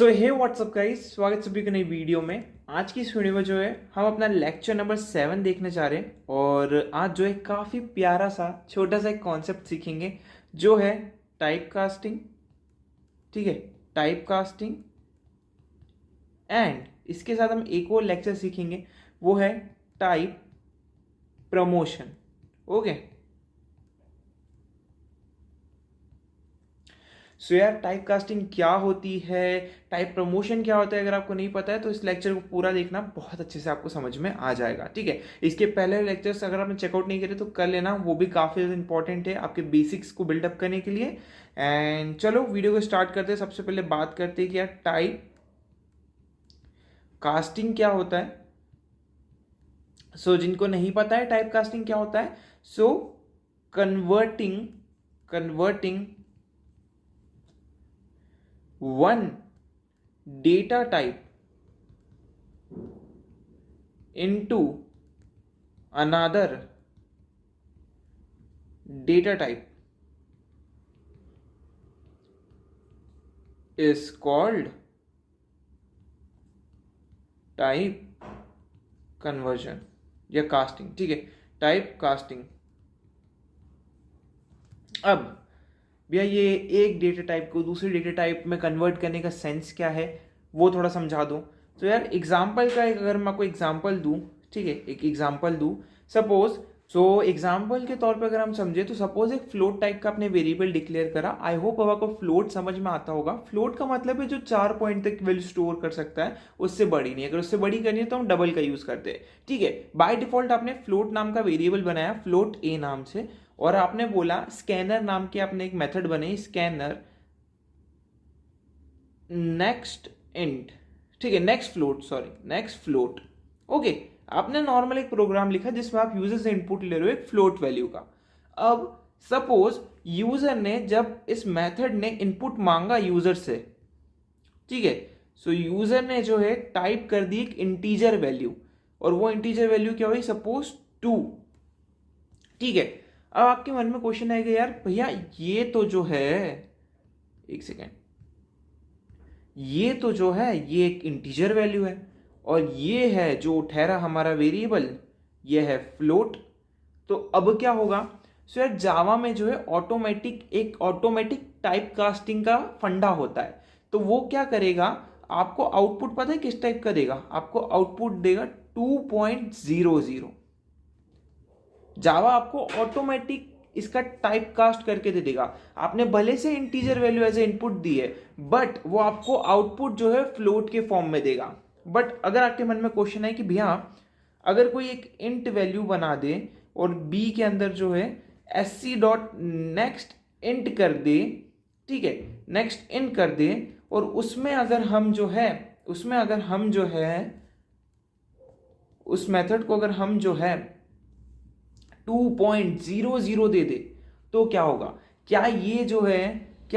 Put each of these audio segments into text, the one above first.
सो हे WhatsApp guys, स्वागत सभी का नई वीडियो में। आज की इस वीडियो में जो है हम अपना लेक्चर नंबर 7 देखने जा रहे हैं और आज जो है काफ़ी प्यारा सा छोटा सा एक कॉन्सेप्ट सीखेंगे जो है टाइप कास्टिंग। ठीक है, टाइप कास्टिंग एंड इसके साथ हम एक और लेक्चर सीखेंगे वो है टाइप प्रमोशन। ओके, सो यार टाइप कास्टिंग क्या होती है, टाइप प्रमोशन क्या होता है, अगर आपको नहीं पता है तो इस लेक्चर को पूरा देखना, बहुत अच्छे से आपको समझ में आ जाएगा। ठीक है, इसके पहले लेक्चर्स अगर आपने चेकआउट नहीं करे तो कर लेना, वो भी काफ़ी इंपॉर्टेंट है आपके बेसिक्स को बिल्डअप करने के लिए। एंड चलो वीडियो को स्टार्ट करते हैं। सबसे पहले बात करते हैं कि यार टाइप कास्टिंग क्या होता है। जिनको नहीं पता है टाइप कास्टिंग क्या होता है, converting one data type into another data type is called type conversion या कास्टिंग। ठीक है, टाइप कास्टिंग। अब भैया ये एक डेटा टाइप को दूसरे डेटा टाइप में कन्वर्ट करने का सेंस क्या है वो थोड़ा समझा दूं। तो यार एग्जाम्पल का एक अगर मैं आपको एग्जाम्पल दूं, ठीक है, एक एग्जाम्पल दूं, सपोज एग्जाम्पल के तौर पे अगर हम समझे तो सपोज एक फ्लोट टाइप का आपने वेरिएबल डिक्लेयर करा। आई होप अब आपको फ्लोट समझ में आता होगा। फ्लोट का मतलब है जो 4 पॉइंट तक वैल्यू स्टोर कर सकता है, उससे बड़ी नहीं। अगर उससे बड़ी करनी है तो हम डबल का यूज करते हैं। ठीक है, बाय डिफॉल्ट आपने फ्लोट नाम का वेरिएबल बनाया, फ्लोट ए नाम से, और आपने बोला स्कैनर नाम के आपने एक मेथड बने, स्कैनर नेक्स्ट इंट। ठीक है, नेक्स्ट फ्लोट। ओके, आपने नॉर्मल एक प्रोग्राम लिखा जिसमें आप यूजर से इनपुट ले रहे हो एक फ्लोट वैल्यू का। अब सपोज यूजर ने जब इस मेथड ने इनपुट मांगा यूजर से, ठीक है, यूजर ने जो है टाइप कर दी एक इंटीजर वैल्यू, और वो इंटीजर वैल्यू क्या हुई, सपोज 2। ठीक है, अब आपके मन में क्वेश्चन आएगा, यार भैया ये तो जो है, एक सेकेंड, ये तो जो है ये एक इंटीजर वैल्यू है और ये है जो ठहरा हमारा वेरिएबल, ये है फ्लोट। तो अब क्या होगा, यार जावा में जो है ऑटोमेटिक टाइप कास्टिंग का फंडा होता है। तो वो क्या करेगा, आपको आउटपुट पता है किस टाइप का देगा, आपको आउटपुट देगा 2.00। जावा आपको ऑटोमेटिक इसका टाइप कास्ट करके दे देगा। आपने भले से integer value as a input दी है, बट वो आपको आउटपुट जो है फ्लोट के फॉर्म में देगा। बट अगर आपके मन में क्वेश्चन है कि भैया अगर कोई एक इंट वैल्यू बना दे और बी के अंदर जो है sc डॉट नेक्स्ट इंट कर दे, ठीक है, नेक्स्ट इंट कर दे, और उसमें अगर हम जो है उस मेथड को अगर हम जो है 2.00 दे दे, तो क्या होगा, क्या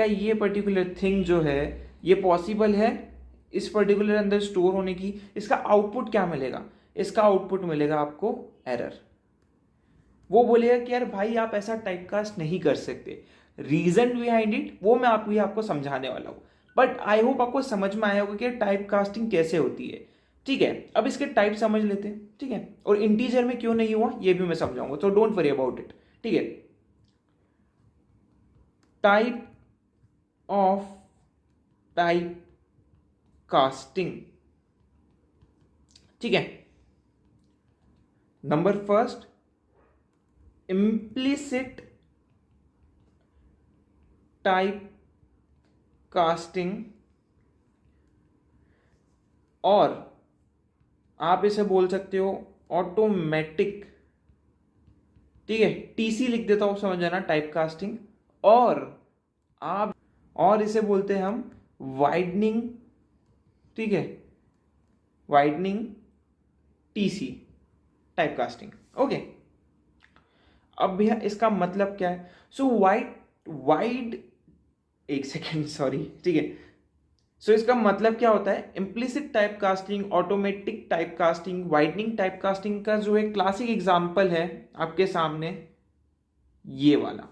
ये पर्टिकुलर थिंग जो है ये पॉसिबल है इस पर्टिकुलर अंदर स्टोर होने की। इसका आउटपुट क्या मिलेगा, इसका आउटपुट मिलेगा आपको एरर। वो बोलेगा कि यार भाई आप ऐसा टाइपकास्ट नहीं कर सकते, रीजन बिहाइंड इट वो मैं आपको समझाने वाला हूं। बट आई होप आपको समझ में आया होगा कि टाइप कास्टिंग कैसे होती है। ठीक है, अब इसके टाइप समझ लेते हैं। ठीक है, और इंटीजर में क्यों नहीं हुआ ये भी मैं समझाऊंगा, तो डोंट वरी अबाउट इट। ठीक है, टाइप ऑफ टाइप कास्टिंग। ठीक है, number first, implicit type casting, और आप इसे बोल सकते हो ऑटोमेटिक। ठीक है, टीसी लिख देता हूं, समझ जाना, टाइप कास्टिंग। और इसे बोलते हैं हम वाइडनिंग। ठीक है, widening TC type casting. Okay, अब भैया इसका मतलब क्या है, वाइड एक सेकेंड, सॉरी। ठीक है, इसका मतलब क्या होता है, implicit type casting, automatic type casting, widening type casting का जो है क्लासिक एग्जांपल है आपके सामने ये वाला।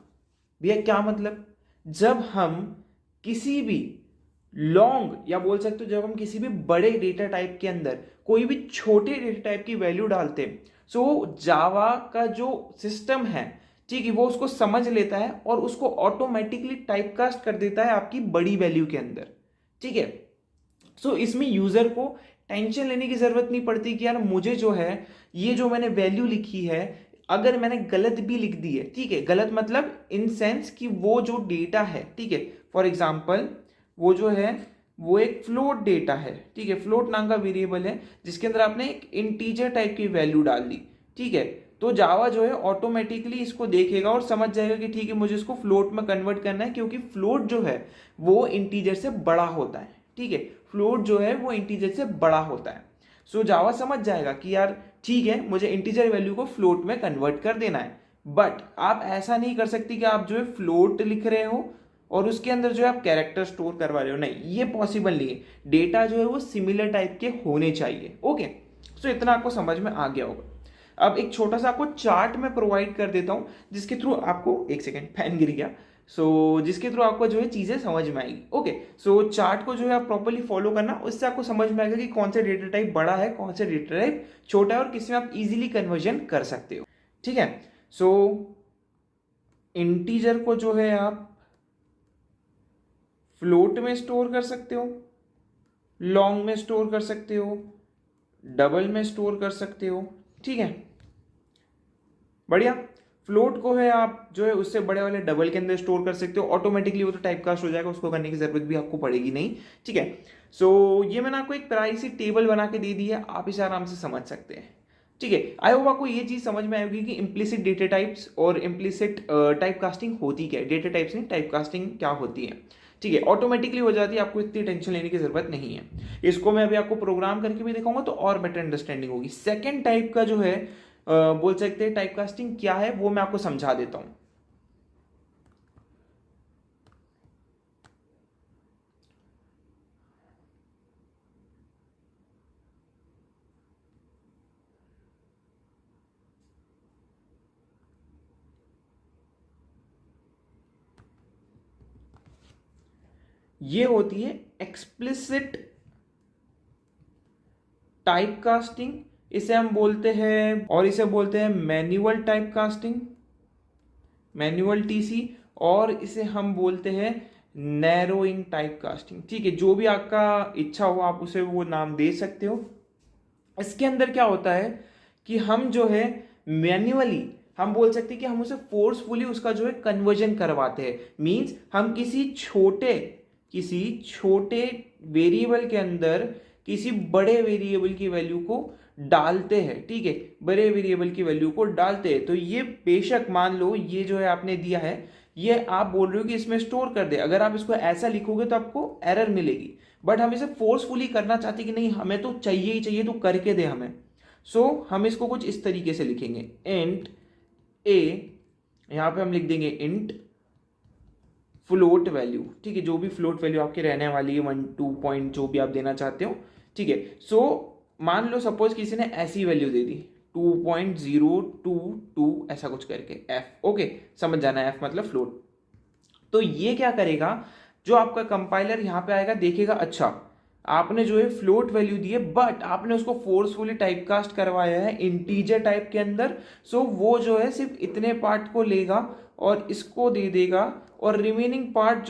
भैया क्या मतलब, जब हम किसी भी लॉन्ग या बोल सकते हो जब हम किसी भी बड़े डेटा टाइप के अंदर कोई भी छोटे डेटा टाइप की वैल्यू डालते हैं, सो जावा का जो सिस्टम है, ठीक है, वो उसको समझ लेता है और उसको ऑटोमेटिकली टाइपकास्ट कर देता है आपकी बड़ी वैल्यू के अंदर, ठीक है। सो इसमें यूजर को टेंशन लेने की जरूरत नहीं पड़ती कि यार मुझे जो है ये जो मैंने वैल्यू लिखी है अगर मैंने गलत भी लिख दी है, ठीक है, गलत मतलब इन सेंस कि वो जो डेटा है, ठीक है, फॉर एग्जांपल वो जो है वो एक फ्लोट डेटा है, ठीक है, फ्लोट नाम का वेरिएबल है जिसके अंदर आपने एक इंटीजर टाइप की वैल्यू डाल दी, ठीक है, तो जावा जो है ऑटोमेटिकली इसको देखेगा और समझ जाएगा कि ठीक है मुझे इसको फ्लोट में कन्वर्ट करना है, क्योंकि फ्लोट जो है वो इंटीजर से बड़ा होता है, ठीक है, फ्लोट जो है वो इंटीजर से बड़ा होता है। सो जावा समझ जाएगा कि यार ठीक है मुझे इंटीजर वैल्यू को फ्लोट में कन्वर्ट कर देना है। बट आप ऐसा नहीं कर सकती कि आप जो है फ्लोट लिख रहे हो और उसके अंदर जो है आप कैरेक्टर स्टोर करवा रहे हो, नहीं, ये पॉसिबल नहीं है। डेटा जो है वो सिमिलर टाइप के होने चाहिए। ओके, सो इतना आपको समझ में आ गया होगा। अब एक छोटा सा आपको चार्ट में प्रोवाइड कर देता हूं जिसके थ्रू आपको, एक सेकेंड फैन गिर गया, जिसके थ्रू आपको जो है चीजें समझ में आएगी। ओके, चार्ट को जो है आप प्रॉपर्ली फॉलो करना, उससे आपको समझ में आएगा कि कौन सा डेटा टाइप बड़ा है, कौन सा डेटा टाइप छोटा है और किसमें आप इजीली कन्वर्जन कर सकते हो, ठीक है। इंटीजर को जो है आप फ्लोट में स्टोर कर सकते हो, लॉन्ग में स्टोर कर सकते हो, डबल में स्टोर कर सकते हो, ठीक है, बढ़िया। फ्लोट को है आप जो है उससे बड़े वाले डबल के अंदर स्टोर कर सकते हो, ऑटोमेटिकली वो तो टाइपकास्ट हो जाएगा, उसको करने की जरूरत भी आपको पड़ेगी नहीं, ठीक है। ये मैंने आपको एक प्यारी सी टेबल बना के दे दी है, आप इसे आराम से समझ सकते हैं, ठीक है। आई होप आपको ये चीज समझ में आएगी कि इम्प्लिसिट डेटा टाइप्स और इम्प्लिसिट टाइपकास्टिंग होती क्या है, डेटा टाइप्स नहीं टाइपकास्टिंग क्या होती है, ठीक है, ऑटोमेटिकली हो जाती है, आपको इतनी टेंशन लेने की जरूरत नहीं है। इसको मैं अभी आपको प्रोग्राम करके भी दिखाऊंगा तो और बेटर अंडरस्टैंडिंग होगी। सेकेंड टाइप का जो है बोल सकते हैं टाइपकास्टिंग क्या है वो मैं आपको समझा देता हूं। ये होती है एक्सप्लिसिट टाइपकास्टिंग, इसे हम बोलते हैं, और इसे बोलते हैं मैन्युअल टाइपकास्टिंग, मैन्युअल टीसी, और इसे हम बोलते हैं नैरोइंग टाइपकास्टिंग, ठीक है, जो भी आपका इच्छा हो आप उसे वो नाम दे सकते हो। इसके अंदर क्या होता है कि हम जो है मैन्युअली हम बोल सकते हैं कि हम उसे फोर्सफुली उसका जो है कन्वर्जन करवाते हैं। मींस हम किसी छोटे वेरिएबल के अंदर किसी बड़े वेरिएबल की वैल्यू को डालते हैं, ठीक है, बड़े वेरिएबल की वैल्यू को डालते हैं। तो ये बेशक मान लो ये जो है आपने दिया है, ये आप बोल रहे हो कि इसमें स्टोर कर दे, अगर आप इसको ऐसा लिखोगे तो आपको एरर मिलेगी, बट हम इसे फोर्सफुली करना चाहते कि नहीं हमें तो चाहिए ही चाहिए, तो करके दे हमें। हम इसको कुछ इस तरीके से लिखेंगे, इंट ए, यहां पे हम लिख देंगे इंट फ्लोट वैल्यू, ठीक है, जो भी फ्लोट वैल्यू आपके रहने वाली है 1 2 पॉइंट जो भी आप देना चाहते हो, ठीक है। मान लो सपोज किसी ने ऐसी वैल्यू दे दी 2.022 ऐसा कुछ करके एफ, ओके, समझ जाना, एफ मतलब फ्लोट। तो ये क्या करेगा, जो आपका कंपाइलर यहां पे आएगा देखेगा, अच्छा आपने जो है फ्लोट वैल्यू दी है बट आपने उसको फोर्सफुली टाइपकास्ट करवाया है इंटीजर टाइप के अंदर, वो जो है सिर्फ इतने पार्ट को लेगा और इसको दे देगा, और रिमेनिंग पार्ट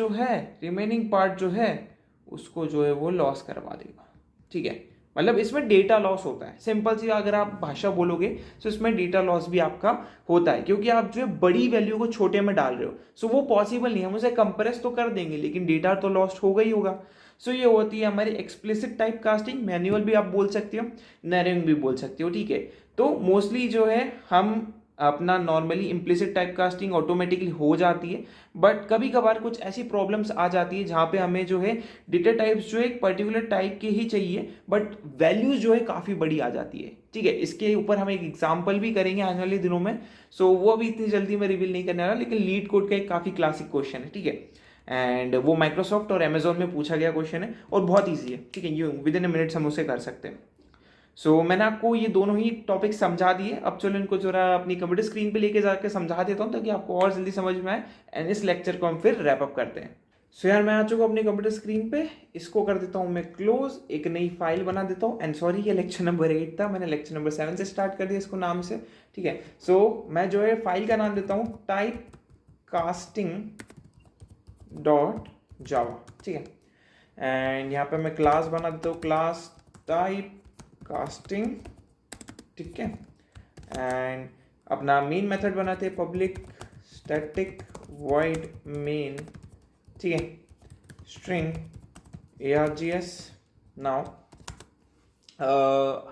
जो है उसको जो है वो लॉस करवा देगा, ठीक है। मतलब इसमें डेटा लॉस होता है, सिंपल सी अगर आप भाषा बोलोगे तो इसमें डेटा लॉस भी आपका होता है, क्योंकि आप जो है बड़ी वैल्यू को छोटे में डाल रहे हो, वो पॉसिबल नहीं है, हम उसे कंप्रेस तो कर देंगे लेकिन डेटा तो लॉस्ट होगा ही होगा। ये होती है हमारी एक्सप्लिसिट टाइप कास्टिंग, मैनुअल भी आप बोल सकते हो, नैरोइंग भी बोल सकते हो, ठीक है। तो मोस्टली जो है हम अपना normally implicit type casting automatically हो जाती है, बट कभी कभार कुछ ऐसी प्रॉब्लम्स आ जाती है जहां पे हमें जो है डेटा टाइप्स जो है एक पर्टिकुलर टाइप के ही चाहिए बट वैल्यूज जो है काफी बड़ी आ जाती है, ठीक है। इसके ऊपर हम एक एग्जांपल भी करेंगे आने वाले दिनों में, वो भी इतनी जल्दी में रिवील नहीं करने वाला, लेकिन लीड कोड का एक काफी क्लासिक क्वेश्चन है, ठीक है, एंड वो माइक्रोसॉफ्ट और अमेजोन में पूछा गया क्वेश्चन है और बहुत ईजी है, ठीक है, ये विद इन मिनट्स हम उसे कर सकते हैं। मैंने आपको ये दोनों ही टॉपिक समझा दिए, अब चलो इनको जरा अपनी कंप्यूटर स्क्रीन पे लेके जाकर समझा देता हूँ ताकि आपको और जल्दी समझ में आए, एंड इस लेक्चर को हम फिर रैप अप करते हैं। सो यार मैं आ चुका हूँ अपनी कंप्यूटर स्क्रीन पे, इसको कर देता हूँ मैं क्लोज, एक नई फाइल बना देता हूँ। एंड सॉरी ये लेक्चर नंबर 8 था, मैंने लेक्चर नंबर 7 से स्टार्ट कर दिया इसको नाम से, ठीक है। सो मैं जो है फाइल का नाम देता हूँ टाइप कास्टिंग डॉट जावा, ठीक है। एंड यहाँ पे मैं क्लास बना देता हूँ क्लास टाइप कास्टिंग, ठीक है। एंड अपना मेन मेथड बनाते हैं पब्लिक स्टैटिक वॉइड मेन, ठीक है, स्ट्रिंग args। नाउ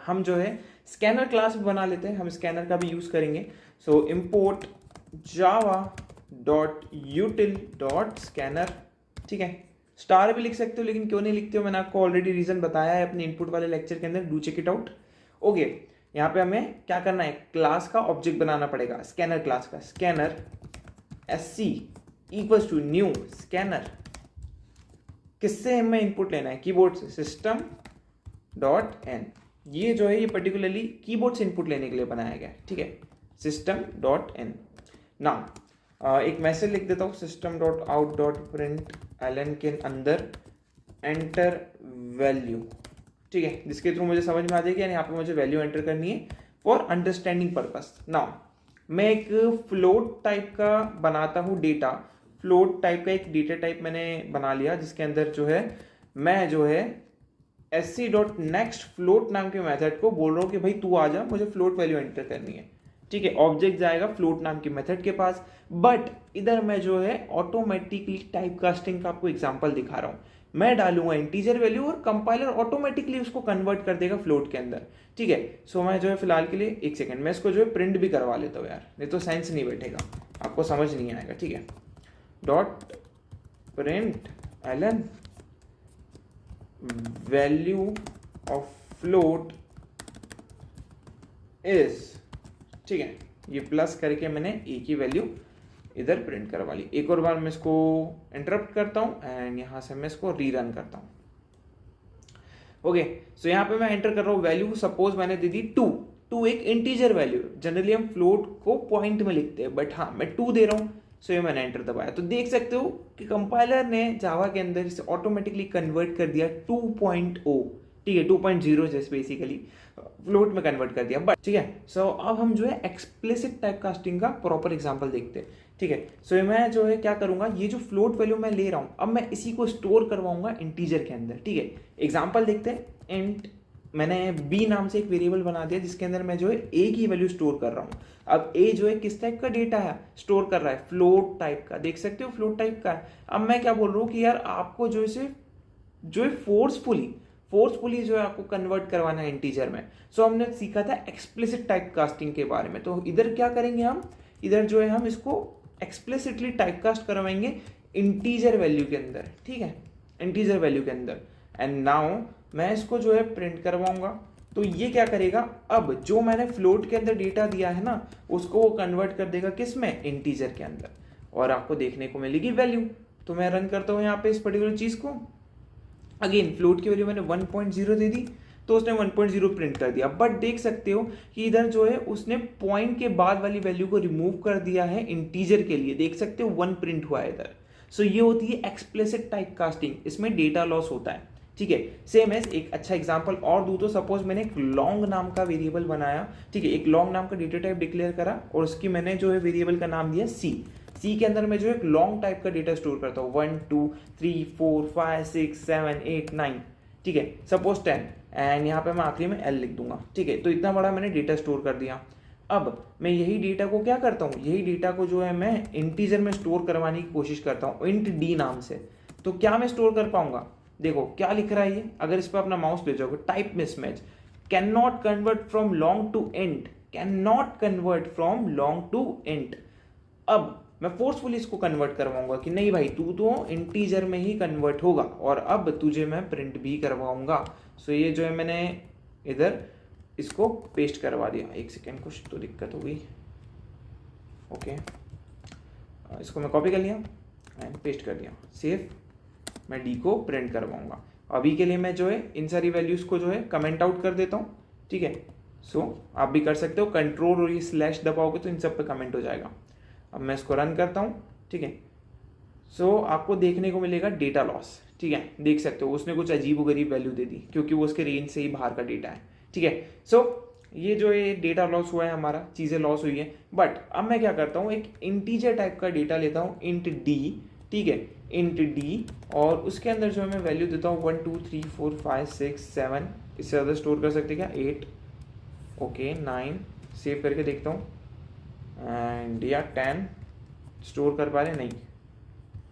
हम जो है स्कैनर क्लास भी बना लेते हैं, हम स्कैनर का भी यूज़ करेंगे। सो import Java dot यूटिल dot scanner, ठीक है। स्टार भी लिख सकते हो, लेकिन क्यों नहीं लिखते हो मैंने आपको ऑलरेडी रीज़न बताया है अपने इनपुट वाले लेक्चर के अंदर, do check it out. Okay, यहाँ पे हमें क्या करना है, क्लास का ऑब्जेक्ट बनाना पड़ेगा, स्कैनर क्लास का। Scanner sc equals to new scanner, किससे हमें इनपुट लेना है, कीबोर्ड से, सिस्टम डॉट एन। ये जो है ये पर्टिकुलरली कीबोर्ड से इनपुट लेने के लिए बनाया गया है, ठीक है, सिस्टम डॉट एन। नाउ एक मैसेज लिख देता हूँ, system dot out dot print ln के अंदर एंटर वैल्यू, ठीक है, जिसके थ्रू मुझे समझ में आ जाएगी, यानी यहाँ पे मुझे वैल्यू एंटर करनी है फॉर अंडरस्टैंडिंग पर्पस। नाउ मैं एक फ्लोट टाइप का बनाता हूँ डेटा, फ्लोट टाइप का एक डेटा टाइप मैंने बना लिया, जिसके अंदर जो है मैं जो है sc डॉट नेक्स्ट फ्लोट नाम के मेथड को बोल रहा हूँ कि भाई तू आ जा, मुझे फ्लोट वैल्यू एंटर करनी है, ठीक है। ऑब्जेक्ट जाएगा फ्लोट नाम के मेथड के पास, बट इधर मैं जो है ऑटोमेटिकली टाइप कास्टिंग का आपको एग्जांपल दिखा रहा हूँ। मैं डालूंगा इंटीजर वैल्यू और कंपाइलर ऑटोमेटिकली उसको कन्वर्ट कर देगा फ्लोट के अंदर, ठीक है। सो मैं जो है फिलहाल के लिए एक सेकंड मैं इसको जो है प्रिंट भी करवा लेता हूँ यार, नहीं तो साइंस नहीं बैठेगा, आपको समझ नहीं आएगा, ठीक है। Dot print ln value of float is, ठीक है, ये प्लस करके मैंने एक ही वैल्यू इधर प्रिंट करवा ली। एक और बार मैं इसको इंटरप्ट करता हूँ एंड यहाँ से मैं इसको रीरन करता हूँ। ओके, सो यहाँ पे मैं एंटर कर रहा हूँ वैल्यू, सपोज मैंने दे दी 2 एक इंटीजर वैल्यू, जनरली हम फ्लोट को पॉइंट में लिखते हैं, बट हाँ मैं 2 दे रहा हूँ, सो ये मैंने एंटर दबाया। तो देख सकते हो कि कंपाइलर ने जावा के अंदर इसे ऑटोमेटिकली कन्वर्ट कर दिया 2.0, ठीक है, 2.0 जैसे बेसिकली फ्लोट में कन्वर्ट कर दिया, बट ठीक है। सो अब हम जो है एक्सप्लिसिट टाइप कास्टिंग का प्रॉपर एग्जांपल देखते हैं, ठीक है। सो मैं जो है क्या करूंगा, ये जो फ्लोट वैल्यू मैं ले रहा हूं, अब मैं इसी को स्टोर करवाऊंगा इंटीजर के अंदर, ठीक है। एग्जांपल देखते हैं, इंट मैंने b नाम से एक वेरिएबल बना दिया, जिसके अंदर मैं जो है a की वैल्यू स्टोर कर रहा हूँ। अब a जो है किस टाइप का डेटा है स्टोर कर रहा है, फ्लोट टाइप का, देख सकते हो फ्लोट टाइप का है। अब मैं क्या बोल रहा हूँ कि यार आपको जो है फोर्सफुली जो है आपको कन्वर्ट करवाना है इंटीजर में। सो हमने सीखा था एक्सप्लिसिट टाइप कास्टिंग के बारे में, तो इधर क्या करेंगे हम, इधर जो है हम इसको एक्सप्लिसिटली टाइप कास्ट करवाएंगे इंटीजर वैल्यू के अंदर, ठीक है, इंटीजर वैल्यू के अंदर। एंड नाउ मैं इसको जो है प्रिंट करवाऊंगा, तो ये क्या करेगा, अब जो मैंने फ्लोट के अंदर डेटा दिया है ना, उसको वो कन्वर्ट कर देगा किस में, इंटीजर के अंदर, और आपको देखने को मिलेगी वैल्यू। तो मैं रन करता हूँ यहाँ पे इस पर्टिकुलर चीज को, अगेन फ्लोट की वैल्यू मैंने 1.0 दे दी, तो उसने 1.0 प्रिंट कर दिया। बट देख सकते हो कि इधर जो है उसने पॉइंट के बाद वाली वैल्यू को रिमूव कर दिया है इंटीजर के लिए, देख सकते हो 1 प्रिंट हुआ है इधर। सो ये होती है एक्सप्लिसिट टाइप कास्टिंग, इसमें डेटा लॉस होता है, ठीक है। सेम एज एक अच्छा एग्जांपल और दूं तो सपोज मैंने एक लॉन्ग नाम का वेरिएबल बनाया, ठीक है, एक लॉन्ग नाम का डेटा टाइप डिक्लेयर करा और उसकी मैंने जो है वेरिएबल का नाम दिया सी के अंदर मैं जो एक लॉन्ग टाइप का डेटा स्टोर करता हूँ, 1 2 3 4 5 6 7 8 9, ठीक है, सपोज 10, एंड यहाँ पे मैं आखिरी में एल लिख दूंगा, ठीक है। तो इतना बड़ा मैंने डेटा स्टोर कर दिया। अब मैं यही डेटा को क्या करता हूँ, यही डेटा को जो है मैं इंटीजर में स्टोर करवाने की कोशिश करता हूँ इंट डी नाम से। तो क्या मैं स्टोर कर पाऊंगा, देखो क्या लिख रहा है ये, अगर इस पर अपना माउस ले जाओगे, type mismatch, can not convert from long to int, can not convert from long to int. अब मैं फोर्सफुली इसको कन्वर्ट करवाऊंगा कि नहीं भाई तू तो इंटीजर में ही कन्वर्ट होगा, और अब तुझे मैं प्रिंट भी करवाऊंगा। सो ये जो है मैंने इधर इसको पेस्ट करवा दिया, एक सेकेंड कुछ तो दिक्कत हो गई, ओके, इसको मैं कॉपी कर लिया एंड पेस्ट कर दिया, सेव। मैं डी को प्रिंट करवाऊंगा। अभी के लिए मैं जो है इन सारी वैल्यूज को जो है कमेंट आउट कर देता हूँ, ठीक है। सो आप भी कर सकते हो, कंट्रोल और ये स्लैश दबाओगे तो इन सब पे कमेंट हो जाएगा। अब मैं इसको रन करता हूँ, ठीक है। सो आपको देखने को मिलेगा डेटा लॉस, ठीक है, देख सकते हो उसने कुछ अजीब गरीब वैल्यू दे दी क्योंकि वो उसके रेंज से ही बाहर का डेटा है, ठीक है। सो ये जो ये डेटा लॉस हुआ है हमारा, चीज़ें लॉस हुई है, बट अब मैं क्या करता हूँ, एक इंटीजर टाइप का डेटा लेता हूँ, इंट डी, ठीक है, इंट डी, और उसके अंदर जो है मैं वैल्यू देता हूँ 1 2 3 4 5 6 7, इससे ज़्यादा स्टोर कर सकते क्या, 8, ओके 9, सेव करके देखता हूँ, एंड या 10 स्टोर कर पा रहे, नहीं,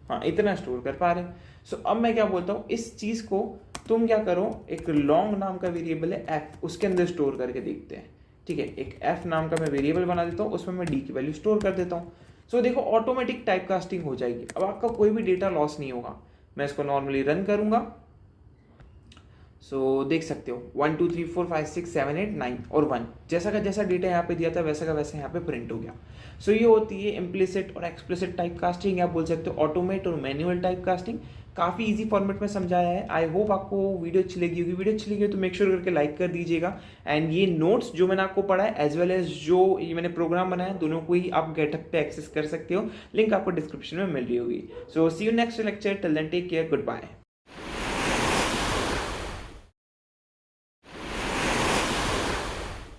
हाँ इतना स्टोर कर पा रहे। सो अब मैं क्या बोलता हूँ, इस चीज़ को तुम क्या करो, एक लॉन्ग नाम का वेरिएबल है एफ, उसके अंदर स्टोर करके देखते हैं, ठीक है, एक एफ नाम का मैं वेरिएबल बना देता हूँ, उसमें मैं डी की वैल्यू स्टोर कर देता हूँ। सो देखो ऑटोमेटिक टाइप कास्टिंग हो जाएगी, अब आपका कोई भी डेटा लॉस नहीं होगा। मैं इसको नॉर्मली रन करूंगा, सो देख सकते हो 1 2 3 4 5 6 7 8 9 और 1, जैसा का जैसा डेटा यहाँ पे दिया था वैसा का वैसा यहाँ पे प्रिंट हो गया। सो ये होती है इम्प्लिसिट और एक्सप्लिसिट टाइप कास्टिंग, आप बोल सकते हो ऑटोमेट और मैनुअल टाइप कास्टिंग। काफ़ी इजी फॉर्मेट में समझाया है। आई होप आपको वीडियो अच्छी लगी होगी। वीडियो अच्छी लगी हो तो मेक श्योर करके लाइक कर दीजिएगा। एंड ये नोट्स जो मैंने आपको पढ़ा है एज वेल एज जो ये मैंने प्रोग्राम बनाया है, दोनों को ही आप गेटअप पे एक्सेस कर सकते हो। लिंक आपको डिस्क्रिप्शन में मिल रही होगी। So see you next lecture, till then take care, good bye.